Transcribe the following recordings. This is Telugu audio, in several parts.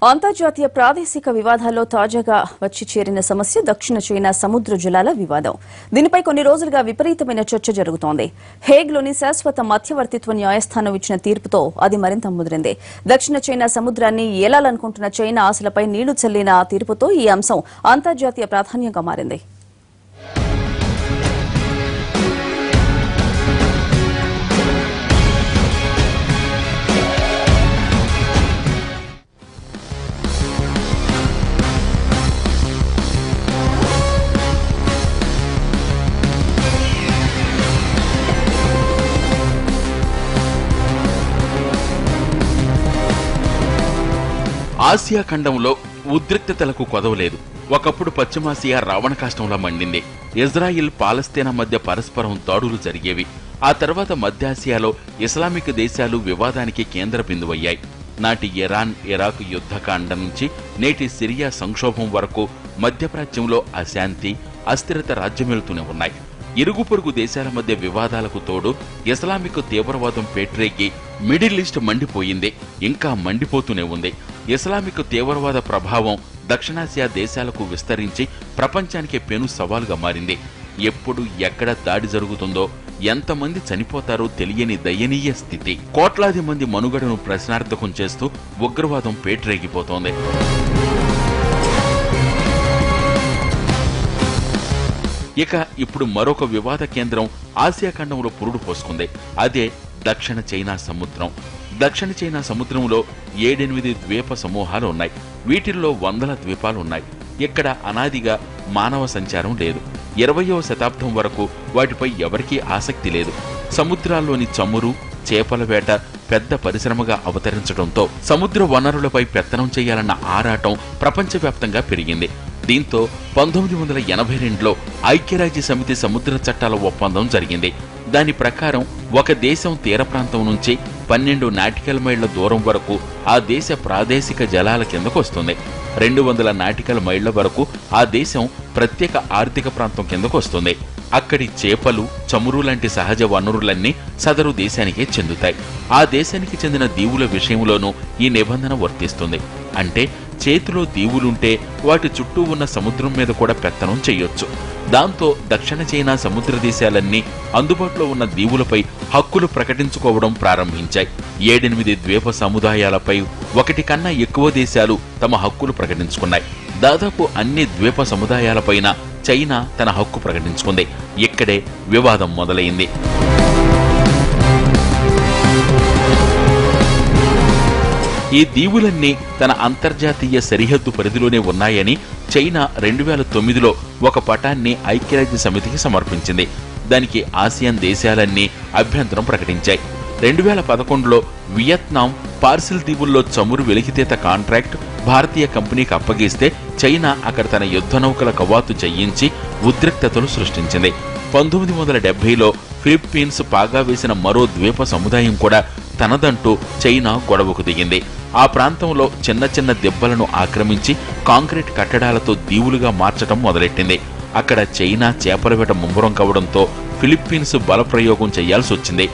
అంతర్జాతీయ ప్రాదేశిక వివాదాల్లో తాజాగా వచ్చి చేరిన సమస్య దక్షిణ చైనా సముద్ర జలాల వివాదం. దీనిపై కొన్ని రోజులుగా విపరీతమైన చర్చ జరుగుతోంది. హేగ్లోని శాశ్వత మధ్యవర్తిత్వ న్యాయస్థానం ఇచ్చిన తీర్పుతో అది మరింత ముదిరింది. దక్షిణ చైనా సముద్రాన్ని ఏలాలనుకుంటున్న చైనా ఆశలపై నీళ్లు చల్లిన తీర్పుతో ఈ అంశం అంతర్జాతీయ ప్రాధాన్యంగా మారింది. ఆసియా ఖండంలో ఉద్రిక్తతలకు కొదవలేదు. ఒకప్పుడు పశ్చిమాసియా రావణ కాష్టంలా మండింది. ఇజ్రాయిల్ పాలస్తీనా మధ్య పరస్పరం దాడులు జరిగేవి. ఆ తర్వాత మధ్యాసియాలో ఇస్లామిక్ దేశాలు వివాదానికి కేంద్ర బిందువయ్యాయి. నాటి ఇరాన్ ఇరాక్ యుద్ధకాండ నుంచి నేటి సిరియా సంక్షోభం వరకు మధ్యప్రాచ్యంలో అశాంతి అస్థిరత రాజ్యమేలుతూనే ఉన్నాయి. ఇరుగు పొరుగు దేశాల మధ్య వివాదాలకు తోడు ఇస్లామిక్ తీవ్రవాదం పేట్రేగి మిడిల్ ఈస్ట్ మండిపోయింది. ఇంకా మండిపోతూనే ఉంది. ఇస్లామిక్ తీవ్రవాద ప్రభావం దక్షిణాసియా దేశాలకు విస్తరించి ప్రపంచానికి పెను సవాలుగా మారింది. ఎప్పుడు ఎక్కడ దాడి జరుగుతుందో ఎంతమంది చనిపోతారో తెలియని దయనీయ స్థితి. కోట్లాది మంది మనుగడను ప్రశ్నార్థకం చేస్తూ ఉగ్రవాదం పేట్రేగిపోతోంది. ఇక ఇప్పుడు మరొక వివాద కేంద్రం ఆసియా ఖండంలో పురుడు పోసుకుంది. అదే దక్షిణ చైనా సముద్రం. దక్షిణ చైనా సముద్రంలో 7-8 ద్వీప సమూహాలు ఉన్నాయి. వీటిల్లో వందల ద్వీపాలున్నాయి. ఇక్కడ అనాదిగా మానవ సంచారం లేదు. 20వ శతాబ్దం వరకు వాటిపై ఎవరికీ ఆసక్తి లేదు. సముద్రాల్లోని చమురు చేపల వేట పెద్ద పరిశ్రమగా అవతరించడంతో సముద్ర వనరులపై పెత్తనం చేయాలన్న ఆరాటం ప్రపంచవ్యాప్తంగా పెరిగింది. దీంతో 1982లో ఐక్యరాజ్య సమితి సముద్ర చట్టాల ఒప్పందం జరిగింది. దాని ప్రకారం ఒక దేశం తీర ప్రాంతం నుంచి 12 నాటికల్ మైళ్ల దూరం వరకు ఆ దేశ ప్రాదేశిక జలాల కిందకు వస్తుంది. 200 నాటికల్ మైళ్ల వరకు ఆ దేశం ప్రత్యేక ఆర్థిక ప్రాంతం కిందకు వస్తుంది. అక్కడి చేపలు చమురు లాంటి సహజ వనరులన్నీ సదరు దేశానికే చెందుతాయి. ఆ దేశానికి చెందిన దీవుల విషయంలోనూ ఈ నిబంధన వర్తిస్తుంది. అంటే చేతిలో దీవులుంటే వాటి చుట్టూ ఉన్న సముద్రం మీద కూడా పెత్తనం చేయొచ్చు. దాంతో దక్షిణ చైనా సముద్ర దేశాలన్నీ అందుబాటులో ఉన్న దీవులపై హక్కులు ప్రకటించుకోవడం ప్రారంభించాయి. 7-8 ద్వీప సముదాయాలపై 1 కన్నా ఎక్కువ దేశాలు తమ హక్కులు ప్రకటించుకున్నాయి. దాదాపు అన్ని ద్వీప సముదాయాలపైన చైనా తన హక్కు ప్రకటించుకుంది. ఇక్కడే వివాదం మొదలైంది. ఈ దీవులన్నీ తన అంతర్జాతీయ సరిహద్దు పరిధిలోనే ఉన్నాయని చైనా 2009లో ఒక పటాన్ని ఐక్యరాజ్య సమితికి సమర్పించింది. దానికి ఆసియాన్ దేశాలన్నీ అభ్యంతరం ప్రకటించాయి. 2011లో వియత్నాం పార్సిల్ దీవుల్లో చమురు వెలికితీత కాంట్రాక్ట్ భారతీయ కంపెనీకి అప్పగిస్తే చైనా అక్కడ తన యుద్ధ నౌకల కవాతు చేయించి ఉద్రిక్తతలు సృష్టించింది. 1970లో ఫిలిప్పీన్స్ పాగా వేసిన మరో ద్వీప సముదాయం కూడా తనదంటూ చైనా గొడవకు దిగింది. ఆ ప్రాంతంలో చిన్న చిన్న దెబ్బలను ఆక్రమించి కాంక్రీట్ కట్టడాలతో దీవులుగా మార్చడం మొదలెట్టింది. అక్కడ చైనా చేపల వేట ముమ్మరం కావడంతో ఫిలిప్పీన్స్ బలప్రయోగం చేయాల్సి వచ్చింది.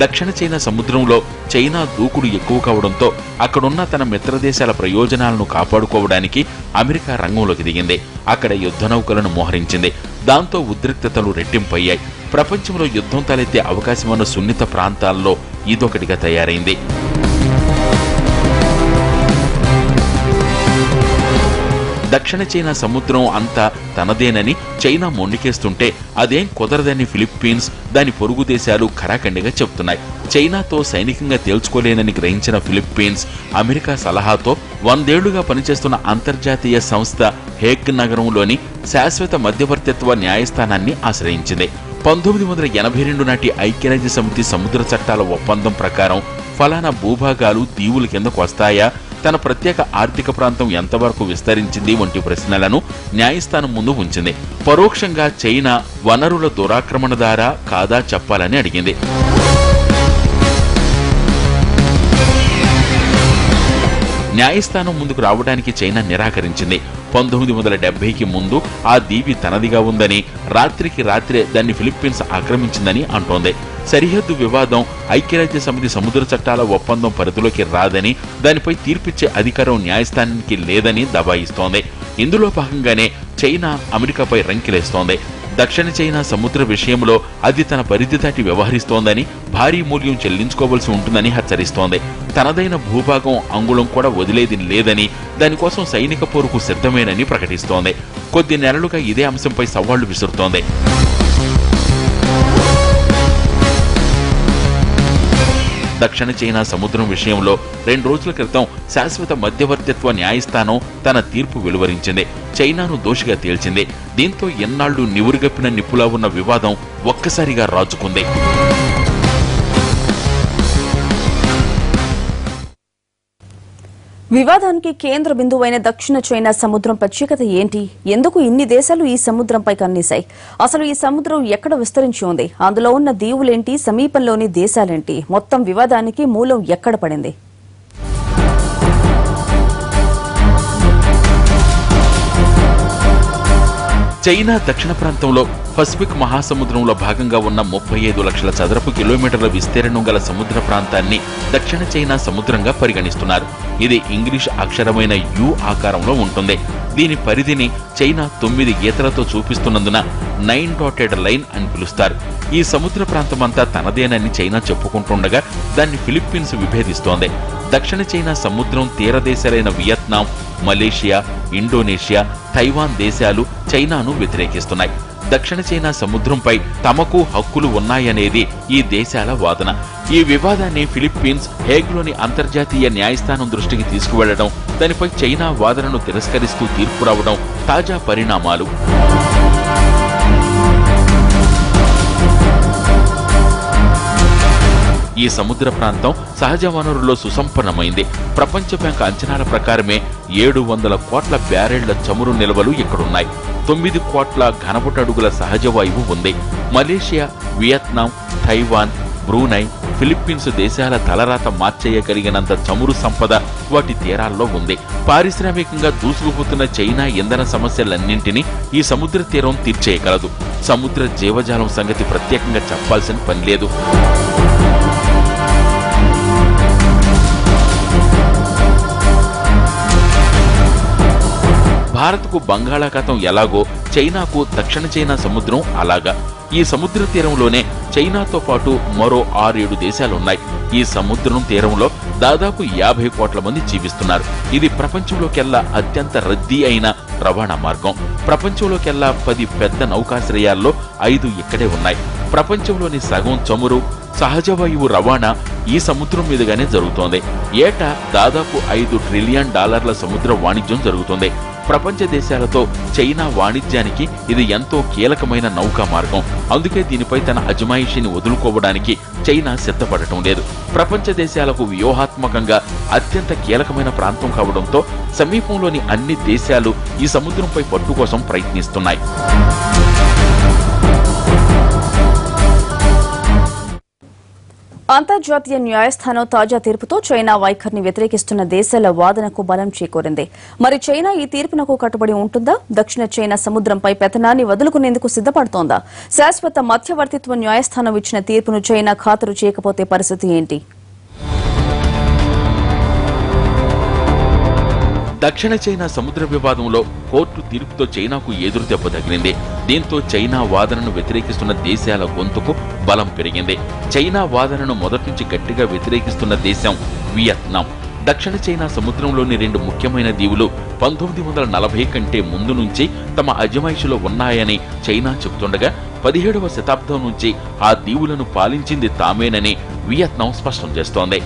దక్షిణ చైనా సముద్రంలో చైనా దూకుడు ఎక్కువ కావడంతో అక్కడున్న తన మిత్రదేశాల ప్రయోజనాలను కాపాడుకోవడానికి అమెరికా రంగంలోకి దిగింది. అక్కడ యుద్ధ నౌకలను మోహరించింది. దాంతో ఉద్రిక్తతలు రెట్టింపయ్యాయి. ప్రపంచంలో యుద్ధం తలెత్తే అవకాశమున్న సున్నిత ప్రాంతాల్లో ఇదొకటిగా తయారైంది. దక్షిణ చైనా సముద్రం అంతా తనదేనని చైనా మొండికేస్తుంటే అదేం కుదరదని ఫిలిప్పీన్స్ దాని పొరుగు దేశాలు ఖరాఖండిగా చెబుతున్నాయి. చైనాతో సైనికంగా తేల్చుకోలేనని గ్రహించిన ఫిలిప్పీన్స్ అమెరికా సలహాతో 100 ఏళ్లుగా పనిచేస్తున్న అంతర్జాతీయ సంస్థ హేగ్ నగరంలోని శాశ్వత మధ్యవర్తిత్వ న్యాయస్థానాన్ని ఆశ్రయించింది. 1982 నాటి ఐక్యరాజ్య సమితి సముద్ర చట్టాల ఒప్పందం ప్రకారం ఫలానా భూభాగాలు దీవుల కిందకు వస్తాయా, తన ప్రత్యేక ఆర్థిక ప్రాంతం ఎంతవరకు విస్తరించింది వంటి ప్రశ్నలను న్యాయస్థానం ముందు ఉంచింది. పరోక్షంగా చైనా వనరుల దురాక్రమణదారా కాదా చెప్పాలని అడిగింది. న్యాయస్థానం ముందుకు రావడానికి చైనా నిరాకరించింది. 1970కి ముందు ఆ దీవి తనదిగా ఉందని, రాత్రికి రాత్రే దాన్ని ఫిలిప్పీన్స్ ఆక్రమించిందని అంటోంది. సరిహద్దు వివాదం ఐక్యరాజ్య సమితి సముద్ర చట్టాల ఒప్పందం పరిధిలోకి రాదని, దానిపై తీర్పిచ్చే అధికారం న్యాయస్థానానికి లేదని దబాయిస్తోంది. ఇందులో భాగంగానే చైనా అమెరికాపై రంకెలేస్తోంది. దక్షిణ చైనా సముద్ర విషయంలో అది తన పరిధి దాటి వ్యవహరిస్తోందని, భారీ మూల్యం చెల్లించుకోవాల్సి ఉంటుందని హెచ్చరిస్తోంది. తనదైన భూభాగం అంగుళం కూడా వదిలేది లేదని, దానికోసం సైనిక పోరుకు సిద్ధమేనని ప్రకటిస్తోంది. కొద్ది నెలలుగా ఇదే అంశంపై సవాళ్లు విసురుతోంది. దక్షిణ చైనా సముద్రం విషయంలో 2 రోజుల క్రితం శాశ్వత మధ్యవర్తిత్వ న్యాయస్థానం తన తీర్పు వెలువరించింది. చైనాను దోషిగా తేల్చింది. దీంతో ఎన్నాళ్లు నివురుగప్పిన నిప్పులా ఉన్న వివాదం ఒక్కసారిగా రాజుకుంది. వివాదానికి కేంద్ర బిందువైన దక్షిణ చైనా సముద్రం ప్రత్యేకత ఏంటి? ఎందుకు ఇన్ని దేశాలు ఈ సముద్రంపై కన్నేశాయి? అసలు ఈ సముద్రం ఎక్కడ విస్తరించి ఉంది? అందులో ఉన్న దీవులేంటి? సమీపంలోని దేశాలేంటి? మొత్తం వివాదానికి మూలం ఎక్కడ పడింది? చైనా దక్షిణ ప్రాంతంలో పసిఫిక్ మహాసముద్రంలో భాగంగా ఉన్న 35 లక్షల చదరపు కిలోమీటర్ల విస్తీర్ణం గల సముద్ర ప్రాంతాన్ని దక్షిణ చైనా సముద్రంగా పరిగణిస్తున్నారు. ఇది ఇంగ్లీష్ అక్షరమైన యు ఆకారంలో ఉంటుంది. దీని పరిధిని చైనా 9 గీతలతో చూపిస్తున్నందున 9 డాటెడ్ లైన్ అని పిలుస్తారు. ఈ సముద్ర ప్రాంతమంతా తనదేనని చైనా చెప్పుకుంటుండగా దాన్ని ఫిలిప్పీన్స్ విభేదిస్తోంది. దక్షిణ చైనా సముద్రం తీర దేశాలైన వియత్నాం, మలేషియా, ఇండోనేషియా, తైవాన్ దేశాలు చైనాను వ్యతిరేకిస్తున్నాయి. దక్షిణ చైనా సముద్రంపై తమకు హక్కులు ఉన్నాయనేది ఈ దేశాల వాదన. ఈ వివాదాన్ని ఫిలిప్పీన్స్ హేగ్లోని అంతర్జాతీయ న్యాయస్థానం దృష్టికి తీసుకువెళ్లడం, దానిపై చైనా వాదనను తిరస్కరిస్తూ తీర్పు రావడం తాజా పరిణామాలు. ఈ సముద్ర ప్రాంతం సహజ వనరుల్లో సుసంపన్నమైంది. ప్రపంచ బ్యాంక్ అంచనాల ప్రకారమే 700 కోట్ల బ్యారెళ్ల చమురు నిల్వలు ఇక్కడున్నాయి. 9 కోట్ల ఘనపుటడుగుల సహజ వాయువు ఉంది. Malaysia, Vietnam, Taiwan, Brunei, Philippines దేశాల తలరాత మార్చేయగలిగినంత చమురు సంపద వాటి తీరాల్లో ఉంది. పారిశ్రామికంగా దూసుకుపోతున్న చైనా ఇంధన సమస్యలన్నింటినీ ఈ సముద్ర తీరం తీర్చేయగలదు. సముద్ర జీవజాలం సంగతి ప్రత్యేకంగా చెప్పాల్సిన పని లేదు. భారత్కు బంగాళాఖాతం ఎలాగో చైనాకు దక్షిణ చైనా సముద్రం అలాగా. ఈ సముద్ర తీరంలోనే చైనాతో పాటు మరో 6-7 దేశాలున్నాయి. ఈ సముద్రం తీరంలో దాదాపు 50 కోట్ల మంది జీవిస్తున్నారు. ఇది ప్రపంచంలోకెల్లా అత్యంత రద్దీ అయిన రవాణా మార్గం. ప్రపంచంలోకెల్లా 10 పెద్ద నౌకాశ్రయాల్లో 5 ఇక్కడే ఉన్నాయి. ప్రపంచంలోని సగం చమురు, సహజ వాయువు రవాణా ఈ సముద్రం మీదుగానే జరుగుతోంది. ఏటా దాదాపు $5 ట్రిలియన్ సముద్ర వాణిజ్యం జరుగుతుంది. ప్రపంచ దేశాలతో చైనా వాణిజ్యానికి ఇది ఎంతో కీలకమైన నౌకా మార్గం. అందుకే దీనిపై తన అజమాయిషీని వదులుకోవడానికి చైనా సిద్ధపడటం లేదు. ప్రపంచ దేశాలకు వ్యూహాత్మకంగా అత్యంత కీలకమైన ప్రాంతం కావడంతో సమీపంలోని అన్ని దేశాలు ఈ సముద్రంపై పట్టు కోసం ప్రయత్నిస్తున్నాయి. అంతర్జాతీయ న్యాయస్థానం తాజా తీర్పుతో చైనా వైఖరిని వ్యతిరేకిస్తున్న దేశాల వాదనకు బలం చేకూరింది. మరి చైనా ఈ తీర్పునకు కట్టుబడి ఉంటుందా? దక్షిణ చైనా సముద్రంపై పెత్తనాన్ని వదులుకునేందుకు సిద్ధపడుతోందా? శాశ్వత మధ్యవర్తిత్వ న్యాయస్థానం ఇచ్చిన తీర్పును చైనా ఖాతరు చేయకపోతే పరిస్థితి ఏంటి? దక్షిణ చైనా సముద్ర వివాదంలో కోర్టు తీర్పుతో చైనాకు ఎదురు దెబ్బ తగిలింది. దీంతో చైనా వాదనను వ్యతిరేకిస్తున్న దేశాల గొంతుకు బలం పెరిగింది. చైనా వాదనను మొదటి నుంచి గట్టిగా వ్యతిరేకిస్తున్న దేశం వియత్నాం. దక్షిణ చైనా సముద్రంలోని 2 ముఖ్యమైన దీవులు 1940 కంటే ముందు నుంచి తమ అజమాయిషిలో ఉన్నాయని చైనా చెబుతుండగా 17వ శతాబ్దం నుంచి ఆ దీవులను పాలించింది తామేనని వియత్నాం స్పష్టం చేస్తోంది.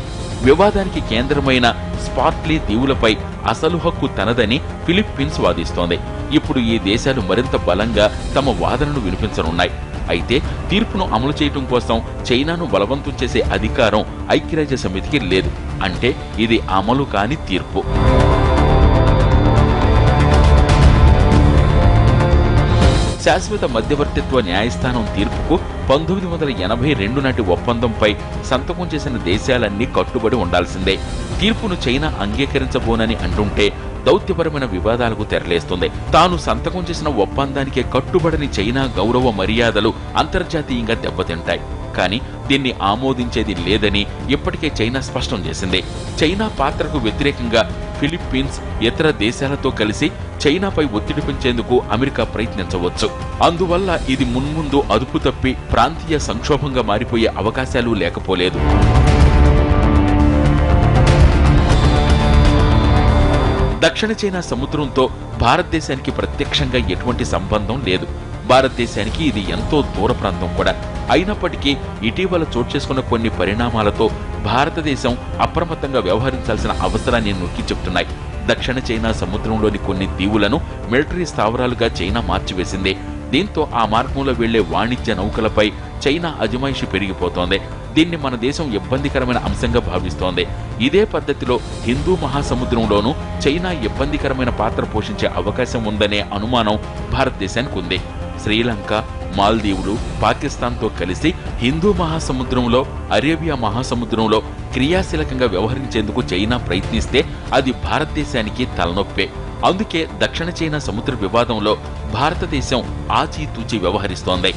వివాదానికి కేంద్రమైన స్పార్ట్లీ దీవులపై అసలు హక్కు తనదని ఫిలిప్పీన్స్ వాదిస్తోంది. ఇప్పుడు ఈ దేశాలు మరింత బలంగా తమ వాదనను వినిపించనున్నాయి. అయితే తీర్పును అమలు చేయడం కోసం చైనాను బలవంతం చేసే అధికారం ఐక్యరాజ్య సమితికి లేదు. అంటే ఇది అమలు కాని తీర్పు. శాశ్వత మధ్యవర్తిత్వ న్యాయస్థానం తీర్పుకు 1982 నాటి ఒప్పందంపై సంతకం చేసిన దేశాలన్నీ కట్టుబడి ఉండాల్సిందే. తీర్పును చైనా అంగీకరించబోనని అంటుంటే దౌత్యపరమైన వివాదాలకు తెరలేస్తుంది. తాను సంతకం చేసిన ఒప్పందానికే కట్టుబడని చైనా గౌరవ మర్యాదలు అంతర్జాతీయంగా దెబ్బతింటాయి. కానీ దీన్ని ఆమోదించేది లేదని ఇప్పటికే చైనా స్పష్టం చేసింది. చైనా పాత్రకు వ్యతిరేకంగా ఫిలిప్పీన్స్ ఇతర దేశాలతో కలిసి చైనాపై ఒత్తిడి పెంచేందుకు అమెరికా ప్రయత్నించవచ్చు. అందువల్ల ఇది మున్ముందు అదుపు తప్పి ప్రాంతీయ సంక్షోభంగా మారిపోయే అవకాశాలు లేకపోలేదు. దక్షిణ చైనా సముద్రంతో భారతదేశానికి ప్రత్యక్షంగా ఎటువంటి సంబంధం లేదు. భారతదేశానికి ఇది ఎంతో దూర ప్రాంతం కూడా. అయినప్పటికీ ఇటీవల చోటు చేసుకున్న కొన్ని పరిణామాలతో భారతదేశం అప్రమత్తంగా వ్యవహరించాల్సిన అవసరాన్ని నొక్కి చెప్తున్నాయి. దక్షిణ చైనా సముద్రంలోని కొన్ని దీవులను మిలిటరీ స్థావరాలుగా చైనా మార్చివేసింది. దీంతో ఆ మార్గంలో వెళ్లే వాణిజ్య నౌకలపై చైనా అజమాయిషి పెరిగిపోతోంది. దీన్ని మన దేశం ఇబ్బందికరమైన అంశంగా భావిస్తోంది. ఇదే పద్ధతిలో హిందూ మహాసముద్రంలోనూ చైనా ఇబ్బందికరమైన పాత్ర పోషించే అవకాశం ఉందనే అనుమానం భారతదేశానికి ఉంది. శ్రీలంక, మాల్దీవులు, పాకిస్తాన్తో కలిసి హిందూ మహాసముద్రంలో, అరేబియా మహాసముద్రంలో క్రియాశీలకంగా వ్యవహరించేందుకు చైనా ప్రయత్నిస్తే అది భారతదేశానికి తలనొప్పే. అందుకే దక్షిణ చైనా సముద్ర వివాదంలో భారతదేశం ఆచితూచి వ్యవహరిస్తోంది.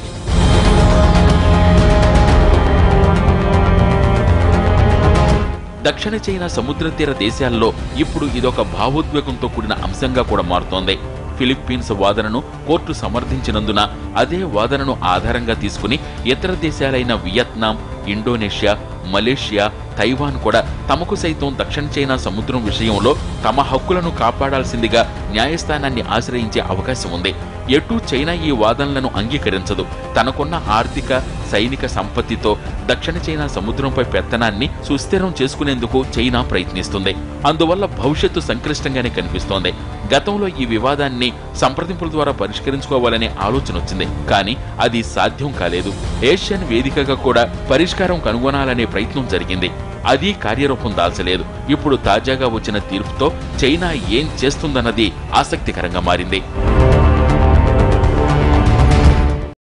దక్షిణ చైనా సముద్ర తీర దేశాల్లో ఇప్పుడు ఇదొక భావోద్వేగంతో కూడిన అంశంగా కూడా మారుతోంది. ఫిలిప్పీన్స్ వాదనను కోర్టు సమర్థించినందున అదే వాదనను ఆధారంగా తీసుకుని ఇతర దేశాలైన వియత్నాం, ఇండోనేషియా, మలేషియా, తైవాన్ కూడా తమకు సైతం దక్షిణ చైనా సముద్రం విషయంలో తమ హక్కులను కాపాడాల్సిందిగా న్యాయస్థానాన్ని ఆశ్రయించే అవకాశం ఉంది. ఎటూ చైనా ఈ వాదనలను అంగీకరించదు. తనకున్న ఆర్థిక, సైనిక సంపత్తితో దక్షిణ చైనా సముద్రంపై పెత్తనాన్ని సుస్థిరం చేసుకునేందుకు చైనా ప్రయత్నిస్తుంది. అందువల్ల భవిష్యత్తు సంక్లిష్టంగానే కనిపిస్తోంది. గతంలో ఈ వివాదాన్ని సంప్రదింపుల ద్వారా పరిష్కరించుకోవాలనే ఆలోచన వచ్చింది, కానీ అది సాధ్యం కాలేదు. ఏషియన్ వేదికగా కూడా పరిష్కారం కనుగొనాలనే ప్రయత్నం జరిగింది. అది కార్యరూపం దాల్చలేదు. ఇప్పుడు తాజాగా వచ్చిన తీర్పుతో చైనా ఏం చేస్తుందన్నది ఆసక్తికరంగా మారింది.